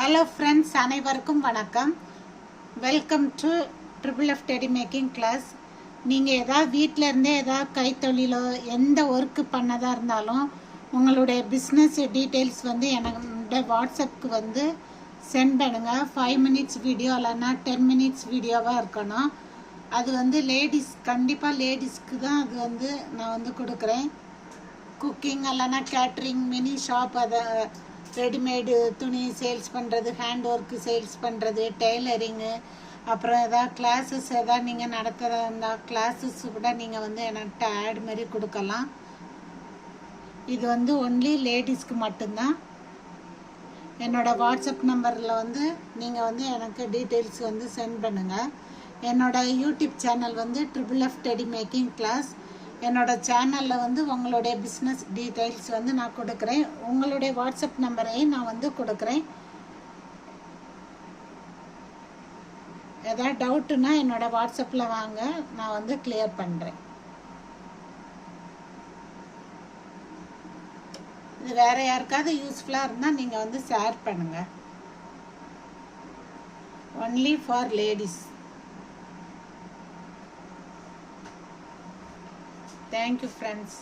Hello friends, அனைவருக்கும் வணக்கம். Welcome to triple F teddy making class. நீங்கள் ஏதாவது வீட்டில் இருந்தே ஏதாவது கைத்தொழிலோ எந்த ஒர்க்கு பண்ணதாக இருந்தாலும் உங்களுடைய பிஸ்னஸ் டீட்டெயில்ஸ் வந்து என்னோட வாட்ஸ்அப்புக்கு வந்து சென்ட் பண்ணுங்கள். 5 மினிட்ஸ் வீடியோ இல்லைன்னா 10 மினிட்ஸ் வீடியோவாக இருக்கணும். அது வந்து கண்டிப்பாக லேடிஸ்க்கு தான் அது வந்து நான் வந்து கொடுக்குறேன். குக்கிங் இல்லைன்னா கேட்ரிங், மினி ஷாப், அதை ரெடிமேடு துணி சேல்ஸ் பண்ணுறது, ஹேண்ட் ஒர்க்கு சேல்ஸ் பண்ணுறது, டெய்லரிங்கு, அப்புறம் எதாவது கிளாஸஸ் எதாவது நீங்கள் நடத்துகிறதா இருந்தால் கிளாஸஸ் கூட நீங்கள் வந்து என்கிட்ட ஆட் மாதிரி கொடுக்கலாம். இது வந்து ஒன்லி லேடிஸ்க்கு மட்டும்தான். என்னோடய வாட்ஸ்அப் நம்பரில் வந்து நீங்கள் வந்து எனக்கு டீட்டெயில்ஸ் வந்து சென்ட் பண்ணுங்கள். என்னோடய யூடியூப் சேனல் வந்து triple F teddy making class. என்னோட சேனலில் வந்து உங்களுடைய பிஸ்னஸ் டீட்டெயில்ஸ் வந்து நான் கொடுக்குறேன். உங்களுடைய வாட்ஸ்அப் நம்பரையும் நான் வந்து கொடுக்குறேன். ஏதாவது டவுட்டுன்னா என்னோட வாட்ஸ்அப்பில் வாங்க, நான் வந்து கிளியர் பண்ணுறேன். இது வேறு யாருக்காவது யூஸ்ஃபுல்லாக இருந்தால் நீங்கள் வந்து ஷேர் பண்ணுங்கள். Only for ladies. Thank you, friends.